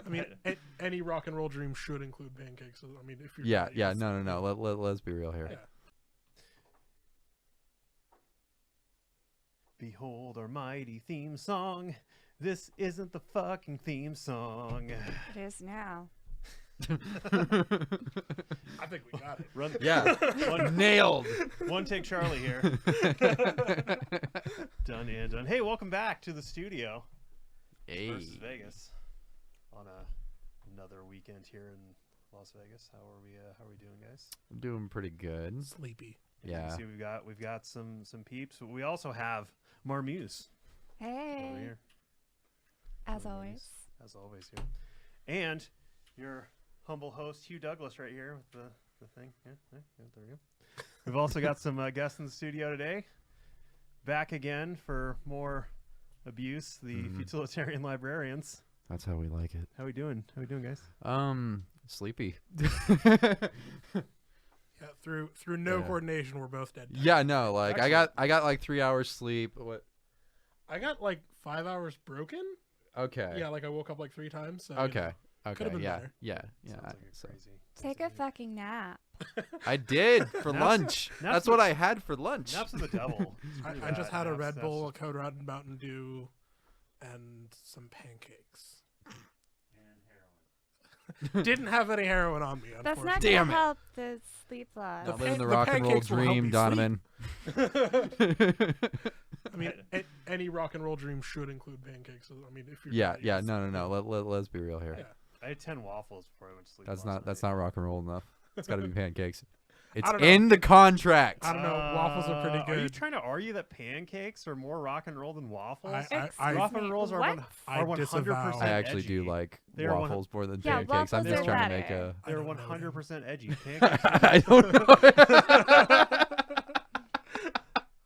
I mean, any rock and roll dream should include pancakes. So, I mean, if you're no. Let's be real here. Yeah. Behold our mighty theme song. This isn't the fucking theme song. It is now. I think we got it. Nailed. One take Charlie here. Done and done. Hey, welcome back to the studio. Hey. Versus Vegas on another weekend here in Las Vegas. How are we doing, guys? I'm doing pretty good. Sleepy. Yeah. See, we've got some peeps. We also have Marmuse over Hey. here. As Marmuse, always. as always here, and your humble host Hugh Douglas right here with the thing. Yeah, there we go. We've also got some guests in the studio today. Back again for more abuse. The Futilitarian Librarians. That's how we like it. How we doing? How we doing, guys? Sleepy. Yeah, through no coordination, we're both dead. Yeah, no, like Actually, I got like 3 hours sleep. What? I got like 5 hours broken. Okay. Yeah, like I woke up like 3 times. So, Okay. Okay. could've been Yeah. better. Yeah. Sounds like you're So- crazy. Take a fucking nap. I did for Naps- lunch. naps That's are- what I had for lunch. Naps of the devil. I just had a Naps- Red naps Bull, a is- Code Red Mountain Dew, and some pancakes. Didn't have any heroin on me. That's not unfortunately. gonna Damn it. help the sleep loss. Not The living the the rock and roll pancakes will help dream, you Donovan. I mean, any rock and roll dream should include pancakes. So, I mean, if you're No. Let's be real here. Yeah. I had 10 waffles before I went to sleep. That's not rock and roll enough. It's got to be pancakes. It's don't know. in the contract. I don't know. Waffles are pretty Are you good. trying to argue that pancakes are more rock and roll than waffles? I rock and rolls are What? 100% disavow. I actually edgy. do like They're one- waffles more than Yeah, pancakes. I'm waffles just are trying to make better. I They're don't know 100% edgy. Pancakes, I don't know.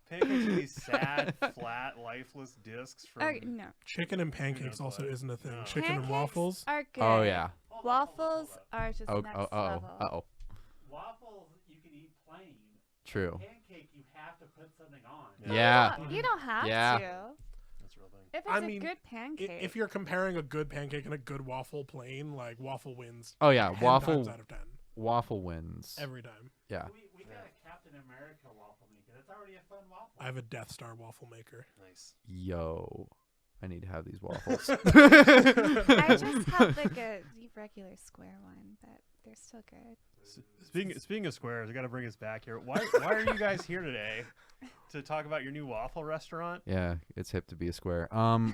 pancakes are these sad, flat, lifeless discs from. No. Chicken and pancakes knows also what? isn't a thing. No. Chicken and Pancakes waffles. are good. Oh yeah. Waffles are just next level. Oh. Waffles you can eat plain. True. Pancake you have to put something on. Yeah. You don't have Yeah. to. That's a real thing. If it's I a mean, good pancake. If you're comparing a good pancake and a good waffle plain, like waffle wins. Oh yeah. 10 Waffle times out of 10 waffle wins. every time. Yeah. We got a Captain America waffle maker. That's already a fun waffle. I have a Death Star waffle maker. Nice. Yo. I need to have these waffles. I just have like a regular square one, but they're still good. Speaking of squares, I got to bring us back here. Why are you guys here today to talk about your new waffle restaurant? Yeah, it's hip to be a square.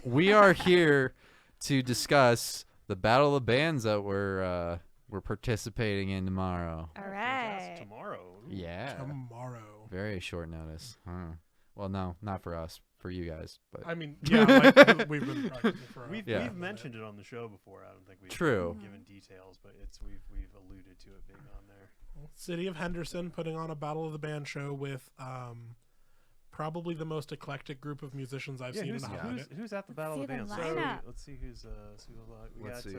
We are here to discuss the battle of the bands that we're participating in tomorrow. All Fantastic. right. Tomorrow. Ooh. Yeah. Tomorrow. Very short notice. Huh. Well, no, not for us, for you guys, but I mean, yeah, like, we've been practicing for. We've Yeah. mentioned it on the show before. I don't think we've True. given details, but we've alluded to it being on there. City of Henderson putting on a Battle of the Band show with probably the most eclectic group of musicians I've seen in a hot minute. who's at the Battle see of the the Bands? lineup. Let's see who's we Let's got see.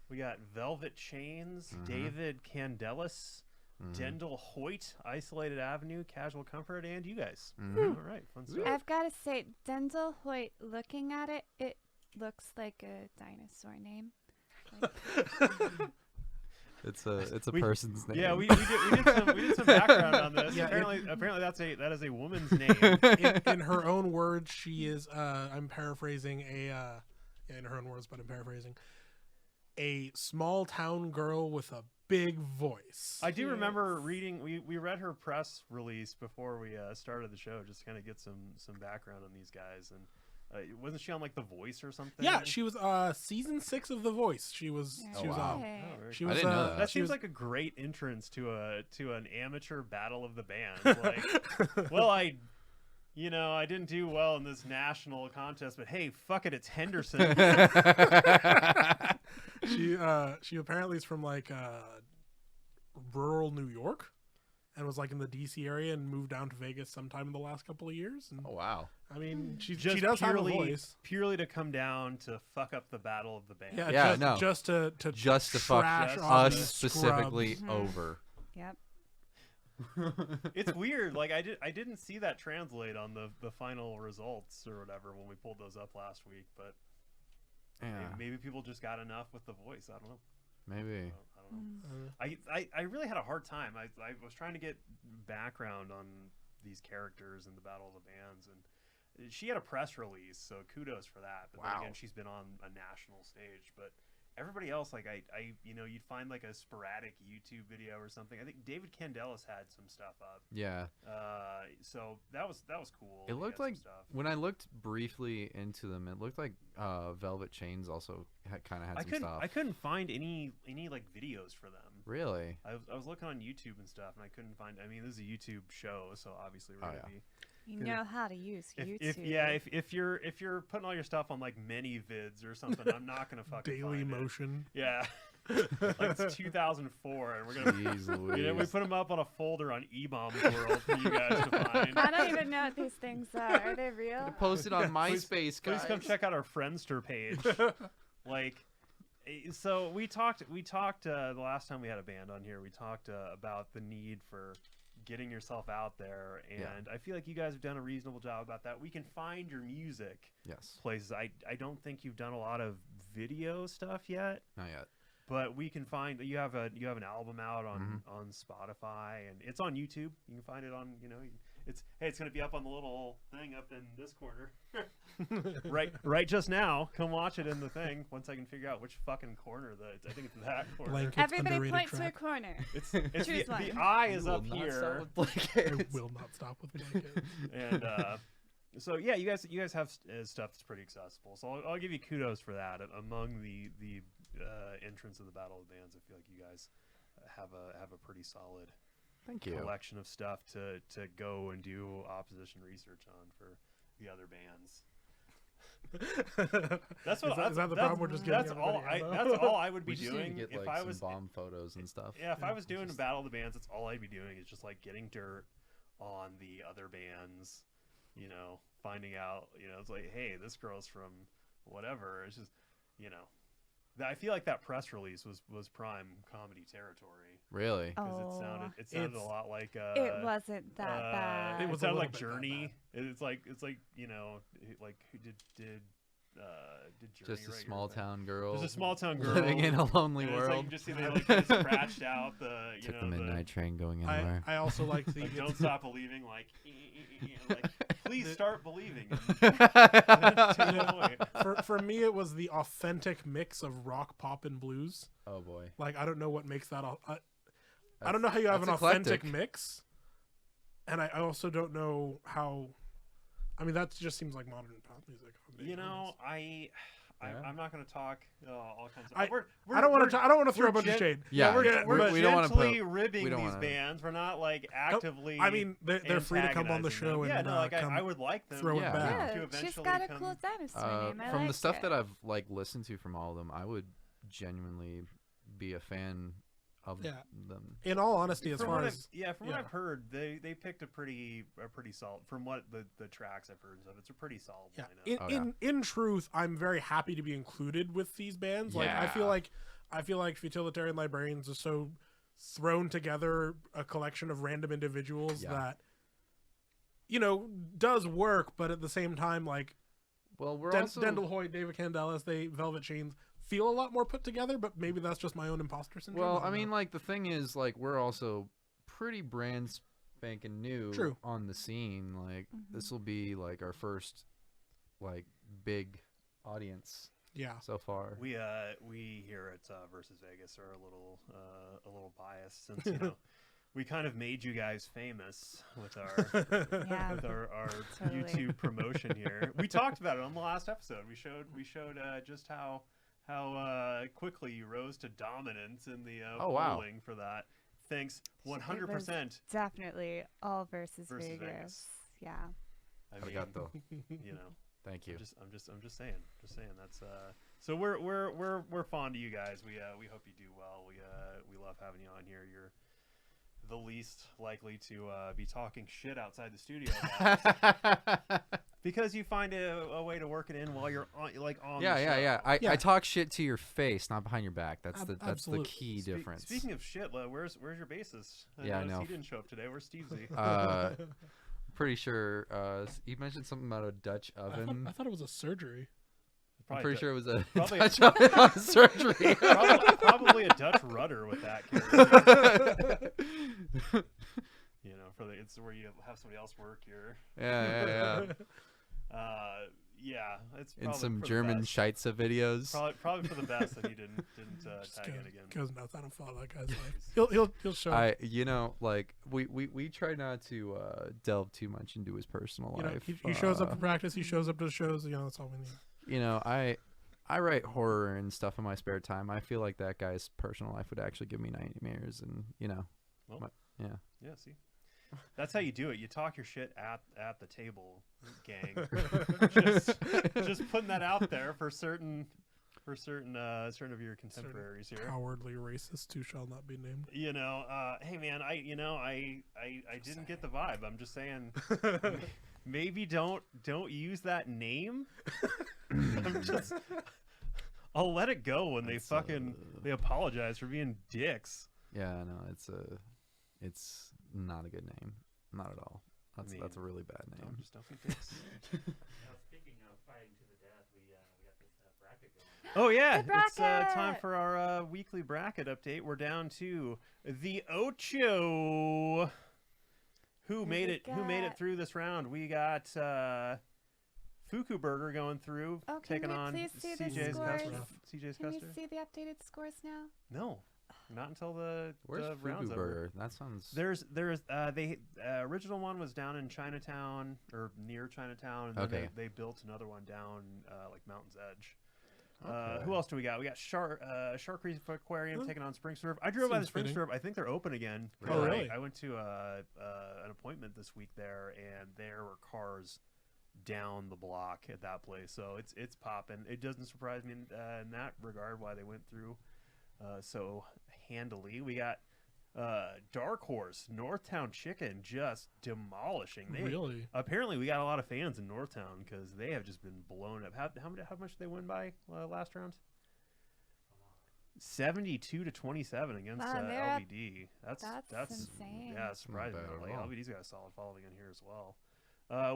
we got Velvet Chains, Mhm. David Candelas, Mhm. Dendel Hoyt, Isolated Avenue, Casual Comfort, and you guys. Mhm. All right, fun stuff. I've got to say, Denzel Hoyt, looking at it, it looks like a dinosaur name. It's a We- person's name. Yeah, we did some background on this. Yeah, apparently that is a woman's name. In her own words, she is. I'm paraphrasing in her own words, but I'm paraphrasing. A small town girl with a big voice. I do remember reading. We read her press release before we started the show, just to kind of get some background on these guys. And wasn't she on like The Voice or something? Yeah, she was season 6 of The Voice. She was. Oh, She was wow. on. Oh, very She cool. I was. didn't know that. That she seems was, like a great entrance to an amateur battle of the bands. Like, well, I didn't do well in this national contest, but hey, fuck it, it's Henderson. she apparently is from like rural New York, and was like in the DC area and moved down to Vegas sometime in the last couple of years. And Oh wow. I mean, she Just does have a purely, voice. purely to come down to fuck up the battle of the bands. Yeah, Yeah, just, no. just to fuck trash us on the specifically scrubs. over. Yep. It's weird. Like I didn't see that translate on the final results or whatever when we pulled those up last week, but Yeah. Maybe people just got enough with the voice. I don't know. Maybe. I don't know. I really had a hard time. I was trying to get background on these characters in the Battle of the Bands, and she had a press release, so kudos for that. But then Wow. again, she's been on a national stage. But everybody else, like you'd find like a sporadic YouTube video or something. I think David Candelas had some stuff up. Yeah. So that was cool. It He looked had some like stuff. when I looked briefly into them, it looked like Velvet Chains also kind of had some stuff. I couldn't find any like videos for them. Really? I was looking on YouTube and stuff, and I couldn't find. I mean, this is a YouTube show, so obviously we're gonna be. You know how to use YouTube. If you're putting all your stuff on like many vids or something, I'm not gonna fucking Daily find it. Motion. Yeah, like it's 2004, and we're gonna. Jeez Louise. You know, we put them up on a folder on eBombs World for you guys to find. I don't even know what these things are. Are they real? Post it on MySpace, guys. Please come check out our Friendster page. Like, so we talked the last time we had a band on here. We talked about the need for getting yourself out there, and I feel like you guys have done a reasonable job about that. We can find your music Yes. places. I don't think you've done a lot of video stuff yet, Not yet. but we can find you have an album out on Spotify, and it's on YouTube. You can find it on it's going to be up on the little thing up in this corner. right just now. Come watch it in the thing once I can figure out which fucking corner I think it's that corner. Blankets, Everybody underrated point track. to a corner. It's Choose the one. eye is We will up not here. start with I blankets. will not stop with blankets. And so yeah, you guys have stuff that's pretty accessible. So I'll give you kudos for that. Among the entrants of the Battle of the Bands, I feel like you guys have a pretty solid Thank you. collection of stuff to go and do opposition research on for the other bands. That's what Is that the problem? We're just getting that's all I would be We just need to doing get if like I some was bomb photos and stuff. yeah, if I was doing a Battle of the Bands, that's all I'd be doing is just like getting dirt on the other bands, finding out, it's like, hey, this girl's from whatever. It's just, I feel like that press release was prime comedy territory Really? because it sounded a lot like It wasn't that bad. It was a sounded little like bit that Journey. It's like like who did Journey Just a write your small thing? town girl. Just a small town girl living in a lonely and it's like world. you just see they like just scratched out the Took the midnight train going anywhere. I also like the like, don't stop believing, like please start believing. for me it was the authentic mix of rock, pop, and blues. Oh boy. Like I don't know what makes that. I don't know how you have an that's authentic eclectic. mix, and I also don't know how. I mean, that just seems like modern pop music. if I'm being honest. I'm not going to talk all kinds of. I we're, don't want to. I don't want to throw we're a bunch of gen- shade. Yeah, we're we don't want to gently put. ribbing we don't these wanna- bands. We're not like actively. I mean, they're free to come on the antagonizing show them. and yeah, no, like come I would like them. throw it Yeah. back. to Yeah, eventually she's got a come- cool dinosaur name. I From the like stuff it. that I've like listened to from all of them, I would genuinely be a fan of Yeah. them. In all honesty, as From far what as what I've heard, they picked a pretty solid. From what the tracks I've heard and stuff, it's a pretty solid yeah, lineup. in truth, I'm very happy to be included with these bands. Like I feel like Futilitarian Librarians is so thrown together a collection of random individuals that does work, but at the same time, like Well, we're also Dendel Hoyt, David Candelas, Velvet Chains feel a lot more put together, but maybe that's just my own imposter syndrome. well. don't I mean, know. like the thing is, like we're also pretty brand spanking new True. on the scene. Like this will be like our first like big audience yeah. so far. We here at Versus Vegas are a little biased since we kind of made you guys famous with our Yeah. with our Totally. YouTube promotion here. We talked about it on the last episode. We showed just how quickly you rose to dominance in the Oh, wow. polling for that. Thanks 100%. Definitely all versus Versus Vegas. Vegas. Yeah. I mean, Arigato. Thank you. I'm just saying that's so we're fond of you guys. We hope you do well. We love having you on here. You're the least likely to be talking shit outside the studio about us, because you find a way to work it in while you're on the show. Yeah. Yeah. I talk shit to your face, not behind your back. That's the Absolutely. key difference. Speaking of shit, where's your bassist? Yeah, I noticed know. he didn't show up today. Where's Stevesy? Pretty sure you mentioned something about a Dutch oven. I thought it was a surgery. I'm pretty sure it was a probably- touch up surgery. probably a Dutch rudder with that character. You know, it's where you have somebody else work your. Yeah. Yeah, it's In probably some for the German best. Scheitze videos. Probably for the best that he didn't tag in again. Goes nuts. I don't follow that guy's life. He'll show. Like we try not to delve too much into his personal You know, life. he shows up to practice. He shows up to shows. You know, that's all we need. You know, I write horror and stuff in my spare time. I feel like that guy's personal life would actually give me nightmares, and you know, Well, yeah. Yeah, see, that's how you do it. You talk your shit at the table, gang. just putting that out there for certain of your contemporaries here. Cowardly racist who shall not be named. You know, hey man, I didn't get the vibe. I'm just saying, maybe don't use that name. I'll let it go when they apologize for being dicks. Yeah, no, it's not a good name. Not at all. That's a really bad name. Don't be dicks. Speaking of fighting to the death, we got this bracket going. Oh yeah, The it's time bracket! for our weekly bracket update. We're down to the OCHO. Who made it through this round? We got Fuku Burger going through, Oh, can taking we on please see the CJ's scores? CJ's Can we Custer. see the updated scores now? No, not until the Where's round's Fugu over. Burger? That sounds. There's the original one was down in Chinatown or near Chinatown, and then Okay. they built another one down like Mountain's Edge. Okay. Who else do we got? We got Shark Creek Aquarium taking on Spring Serve. I drove by the Seems Spring fitting. Serve. I think they're open again. Oh, really? I went to an appointment this week there, and there were cars down the block at that place. So it's popping. It doesn't surprise me in that regard why they went through so handily. We got Dark Horse Northtown Chicken just demolishing. Really? Apparently, we got a lot of fans in Northtown because they have just been blown up. How much did they win by last round? 72-27 against Wow, they're up- LVD. That's insane. Yeah, it's surprising. bad at Like, all. LVD's got a solid following in here as well.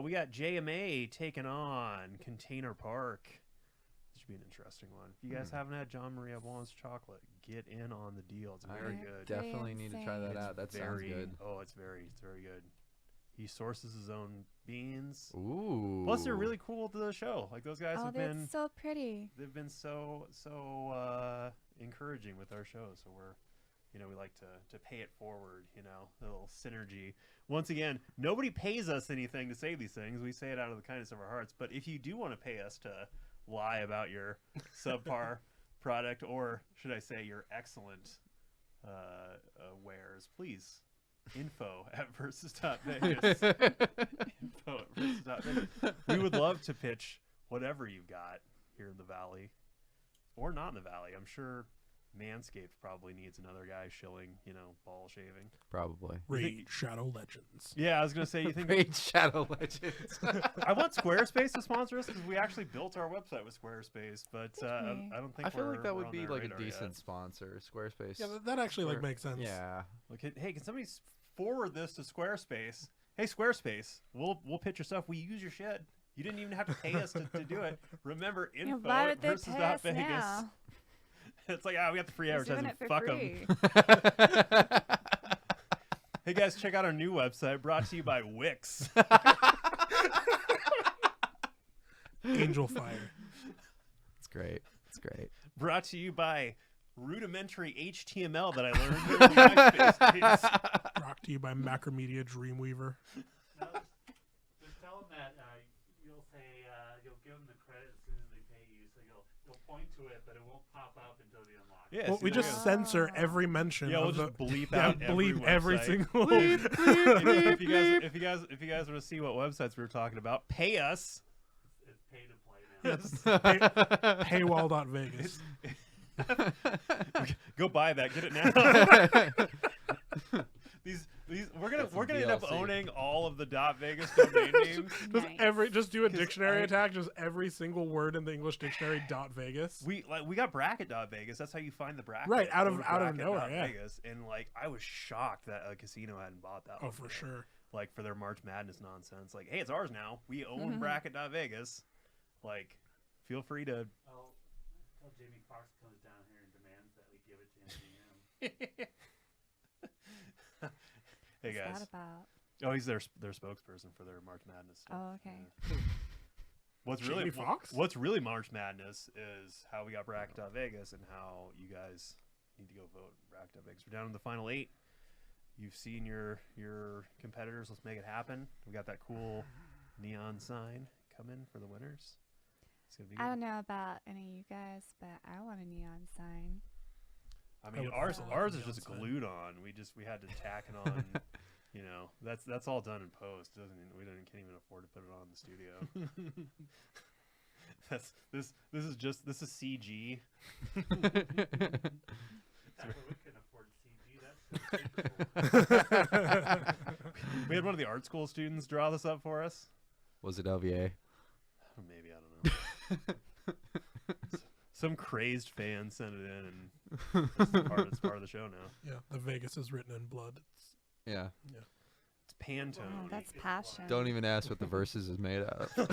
We got JMA taking on Container Park. This should be an interesting one. If you guys haven't had John Marie Blanc chocolate, get in on the deal. It's very I good. definitely need to try that It's out. That sounds very- good. Oh, it's very good. He sources his own beans. Ooh. Plus, they're really cool to the show. Like those guys Oh, have they're been, so pretty. they've been so encouraging with our show. So we like to pay it forward. You know, a little synergy. Once again, nobody pays us anything to say these things. We say it out of the kindness of our hearts. But if you do want to pay us to lie about your subpar product, or should I say your excellent wares, please. Info at versus.vegas. Info at versus.vegas. We would love to pitch whatever you've got here in the Valley. Or not in the Valley. I'm sure Manscaped probably needs another guy shilling, ball shaving. Probably. Raid Shadow Legends. Yeah, I was going to say, you think... Raid Shadow Legends. I want Squarespace to sponsor us because we actually built our website with Squarespace, but I don't think I feel like that we're would on be their like a radar decent yet. sponsor. Squarespace. Yeah, that actually Square- makes sense. Yeah. Like, hey, can somebody forward this to Squarespace? Hey, Squarespace, we'll pitch your stuff. We use your shit. You didn't even have to pay us to do it. Remember, info why at would they pay us versus.vegas. now? It's like, we got the free Just doing advertising. it for Fuck them. free. Hey guys, check out our new website brought to you by Wix. Angel Fire. It's great. It's great. Brought to you by rudimentary HTML that I learned here in the MySpace days. Brought to you by Macromedia Dreamweaver. No, just tell them that you'll say you'll give them the credit as soon as they pay you, so you'll point to it, but it won't pop up until the unlock. Yeah, Well, see, we there just you censor every mention. go. Yeah, we'll of just the, bleep yeah, out bleep every website. single. if you guys want to see what websites we were talking about, pay us. It's pay to play now. Yes. Paywall Dot Vegas. Go buy that. Get it now. these we're gonna That's some end up DLC. owning all of the .vegas domain names. Nice. Just do a 'Cause dictionary I- attack. Just every single word in the English dictionary. Vegas. We got bracket.vegas. That's how you find the bracket. Right, out of- Go to out of nowhere, yeah. Vegas. And I was shocked that a casino hadn't bought that. Oh, one for yet. sure. Like for their March Madness nonsense. Like, hey, it's ours now. We own Mhm. bracket.vegas. Like, feel free to. Well, until Jamie Foxx comes down here and demands that we give it to him. Hey What's guys. that about? Oh, he's their spokesperson for their March Madness stuff. Oh, okay. Yeah. Jamie Foxx? What's really March Madness is how we got Bracket Dot Vegas and how you guys need to go vote in Bracket Dot Vegas. We're down in the final 8. You've seen your competitors. Let's make it happen. We got that cool neon sign coming for the winners. It's gonna be good. I don't know about any of you guys, but I want a neon sign. I mean, would ours also like a is neon just sign. glued on. We had to tack it on. You know, that's all done in post. Can't even afford to put it on in the studio. This is CG. That's what we can afford CG. That's We had one of the art school students draw this up for us. Was it LVA? Maybe, I don't know. Some crazed fan sent it in, and it's part of the show now. Yeah, the Vegas is written in blood. Yeah. It's Pantone. Oh, that's passion. Don't even ask what the verses is made out of.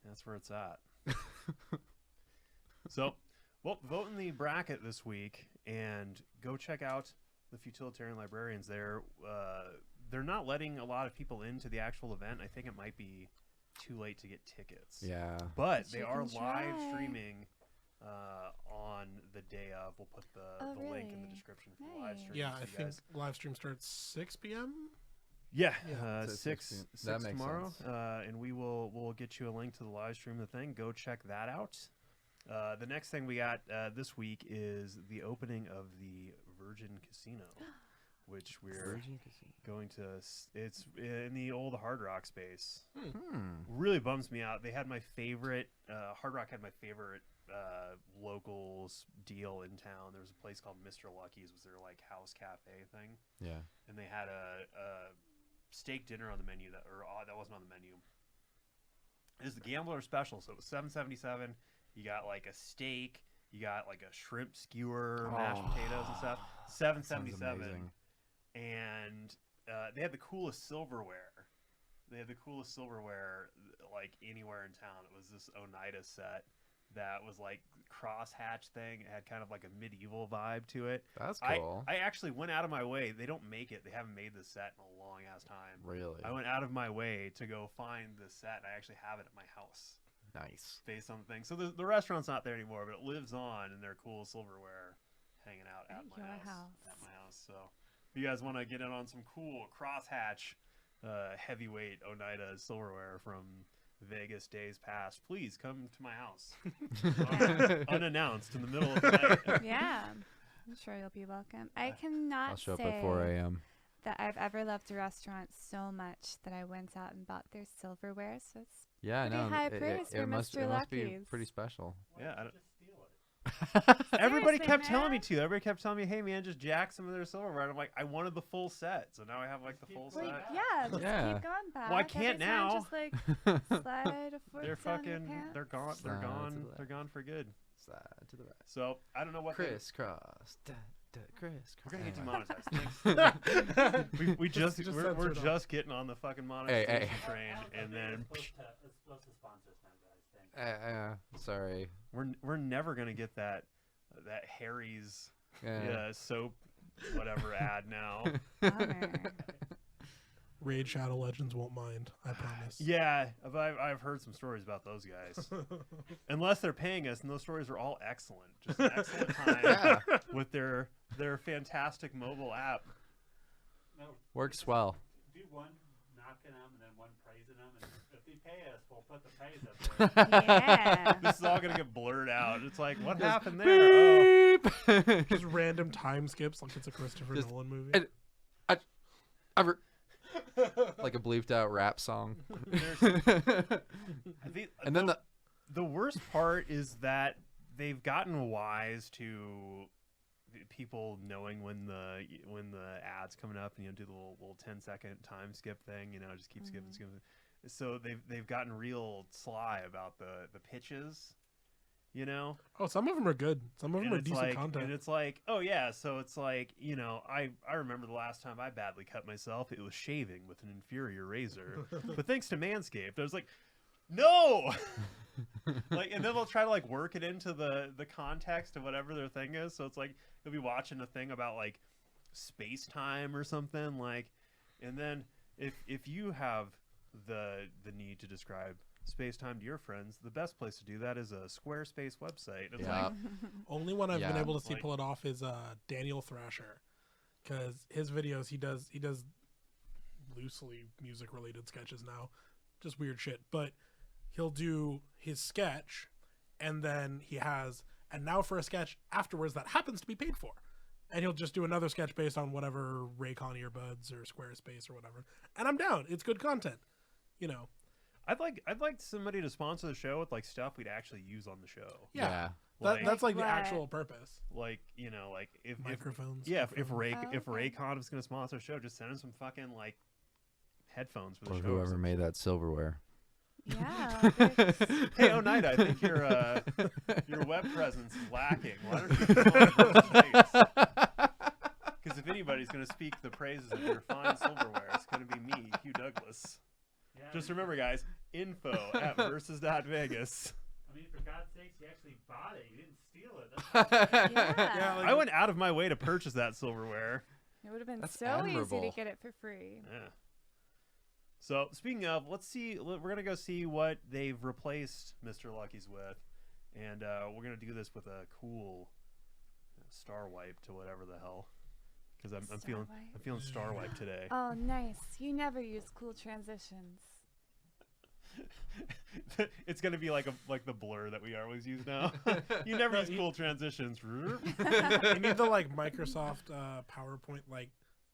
That's where it's at. So, well, vote in the bracket this week and go check out the Futilitarian Librarians. They're not letting a lot of people into the actual event. I think it might be too late to get tickets. Yeah. But But they you are can live try. streaming on the day of. We'll put the link in the really? description for the live Nice. stream. Yeah, so I you think guys- live stream starts 6 p.m. Yeah, Yeah. So 6 6 6 that makes tomorrow, sense. and we'll get you a link to the live stream of the thing. Go check that out. The next thing we got this week is the opening of the Virgin Casino, which we're going to. It's in the old Hard Rock space. Really bums me out. They had my favorite. Hard Rock had my favorite locals deal in town. There was a place called Mr. Lucky's. Was their like house cafe thing. Yeah. And they had a steak dinner on the menu that wasn't on the menu. It was the Gambler special, so it was $7.77. You got like a steak, you got like a shrimp skewer, mashed potatoes and stuff. $7.77. And they had the coolest silverware. Like anywhere in town. It was this Oneida set that was like crosshatch thing. It had kind of like a medieval vibe to it. That's cool. I actually went out of my way. They don't make it. They haven't made this set in a long ass time. Really? I went out of my way to go find this set, and I actually have it at my house Nice. based on the thing. So the restaurant's not there anymore, but it lives on in their cool silverware hanging out at my Your house. house. At my house. So if you guys want to get in on some cool crosshatch heavyweight Oneida silverware from Vegas days past, please come to my house. Unannounced in the middle of the night. Yeah, I'm sure you'll be welcome. I cannot I'll show up say at 4 a.m. that I've ever loved a restaurant so much that I went out and bought their silverware. So it's Yeah, I Pretty know. high praise for it must Mr. be Lucky's. pretty special. Why Yeah, don't I you don't- just steal it? Everybody Seriously, kept telling me man. to. Everybody kept telling me, "Hey, man, just jack some of their silverware." And I'm like, I wanted the full set, so now I have like the full Well, set. yeah, just Yeah. keep going back. Well, I can't Every time, now. Just like slide a fork They're down your fucking. pants. They're gone. Slide They're to gone. the They're left. gone for good. Slide to the right. So I don't know what. Crisscross. Crisscross. We're gonna get Anyway. demonetized. Thanks. we just just we're censor it just getting on the fucking monetization hey. train, and then It's supposed to sponsor us now, guys. Thanks. Sorry. we're never gonna get that Harry's Yeah. soap whatever ad now. Bummer. Raid Shadow Legends won't mind, I promise. Yeah, I've heard some stories about those guys. Unless they're paying us, and those stories are all excellent. Just an excellent time Yeah. with their fantastic mobile app. No, Works well. do one knocking them and then one praising them, and if they pay us, we'll put the praise up there. Yeah. This is all gonna get blurred out. It's like, what happened there? Oh. Just random time skips like it's a Christopher Just- Nolan movie. and- like a bleeped out rap song. And then the worst part is that they've gotten wise to people knowing when the ad's coming up, and do the little 10-second time skip thing, just keep skipping. So they've gotten real sly about the pitches. you know. Oh, some of them are good. Some of them are decent content. And it's like, oh yeah, so it's like, you know, I remember the last time I badly cut myself, it was shaving with an inferior razor. But thanks to Manscaped, I was like, no. Like, and then they'll try to like work it into the context of whatever their thing is. So it's like you'll be watching a thing about like space time or something, like, and then if you have the need to describe space-time to your friends, the best place to do that is a Squarespace website. It's like, only one I've been Yeah. able to see Like- pull it off is Daniel Thrasher, because his videos he does loosely music related sketches now, just weird shit. But he'll do his sketch, and then he has and now for a sketch afterwards that happens to be paid for, and he'll just do another sketch based on whatever Raycon earbuds or Squarespace or whatever, and I'm down. It's good content, you know. I'd like somebody to sponsor the show with like stuff we'd actually use on the show. Yeah. Like, That's like the What? actual purpose. like, you know, like if Microphones. if headphones. Raycon is gonna sponsor the show, just send them some fucking like headphones for the Or show. whoever made that silverware. Yeah. Hey, Oneida, I think your web presence is lacking. Why don't you come on first place? Because if anybody's going to speak the praises of your fine silverware, it's going to be me, Hugh Douglas. Yeah, Just remember, guys, info@versus.vegas. I mean, for God's sakes, you actually bought it. You didn't steal it. Yeah, like, I went out of my way to purchase that silverware. It would have been That's so admirable. easy to get it for free. Yeah. So, speaking of, let's see. We're going to go see what they've replaced Mr. Lucky's with. And we're going to do this with a cool star wipe to whatever the hell. Because I'm Star feeling wipe? I'm feeling star wipe today. Oh, nice. You never use cool transitions. It's gonna be like the blur that we always use now. You never use cool transitions. you need the like Microsoft PowerPoint like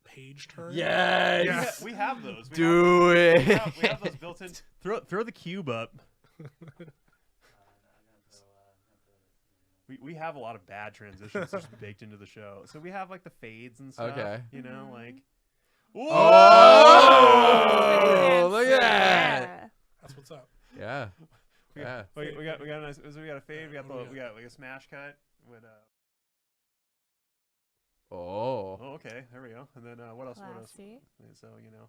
page turn. Yes. We have those. Do it. We have those built in. Throw the cube up. We have a lot of bad transitions just baked into the show. So we have like the fades and stuff. Okay. You know, like. Oh, look at that. Yeah. That's what's up. Yeah. Yeah. We got a nice. So we got a fade. We got like a smash cut with Oh. Oh, okay. There we go. And then what else? Classy. So you know.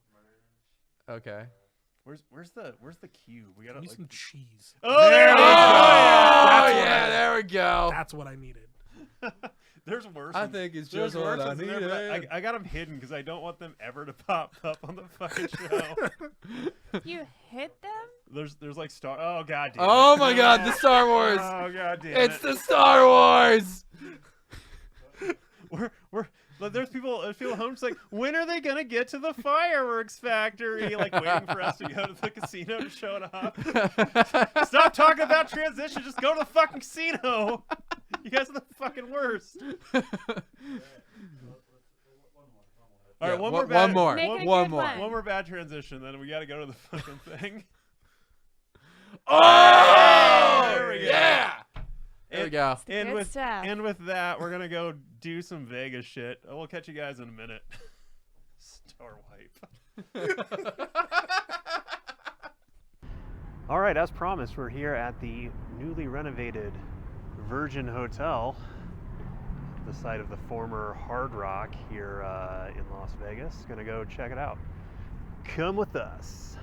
Okay. Where's the cube? We got Give me like. some cheese. Oh, there we go. Oh, yeah, there we go. That's what I needed. There's worse. I ones. think it's There's just what worse I ones in there, but needed. I got them hidden because I don't want them ever to pop up on the fucking show. You hit them? There's like star. Oh god damn. Oh my God, the Star Wars. Oh god damn. It's the Star Wars. But there's people at home just like, when are they gonna get to the fireworks factory? Like waiting for us to go to the casino to show it off. Stop talking about transition. Just go to the fucking casino. You guys are the fucking worst. All right, Yeah, one more bad. Make it a One good more. one. One more bad transition, then we got to go to the fucking thing. Oh, There we go. yeah. There we go. And Good with stuff. and with that, we're gonna go do some Vegas shit. We'll catch you guys in a minute. Star wipe. All right, as promised, we're here at the newly renovated Virgin Hotel, the site of the former Hard Rock here in Las Vegas. Gonna go check it out. Come with us.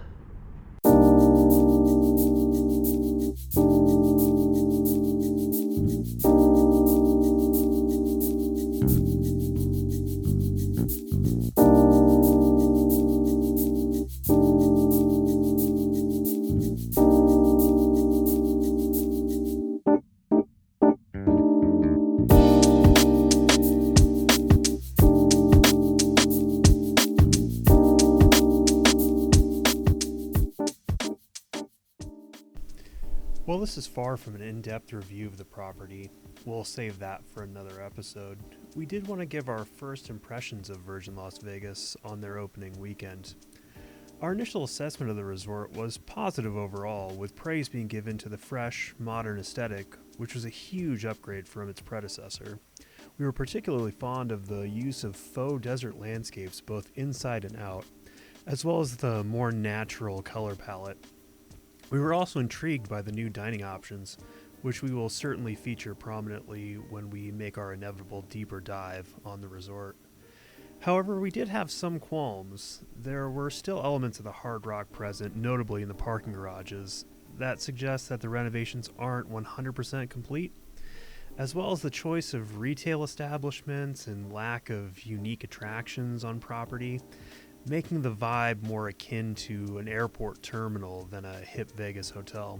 Well, this is far from an in-depth review of the property. We'll save that for another episode. We did want to give our first impressions of Virgin Las Vegas on their opening weekend. Our initial assessment of the resort was positive overall, with praise being given to the fresh, modern aesthetic, which was a huge upgrade from its predecessor. We were particularly fond of the use of faux desert landscapes both inside and out, as well as the more natural color palette. We were also intrigued by the new dining options, which we will certainly feature prominently when we make our inevitable deeper dive on the resort. However, we did have some qualms. There were still elements of the Hard Rock present, notably in the parking garages, that suggest that the renovations aren't 100% complete, as well as the choice of retail establishments and lack of unique attractions on property, making the vibe more akin to an airport terminal than a hip Vegas hotel.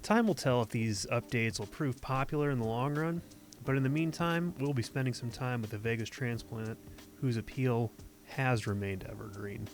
Time will tell if these updates will prove popular in the long run, but in the meantime, we'll be spending some time with a Vegas transplant whose appeal has remained evergreen.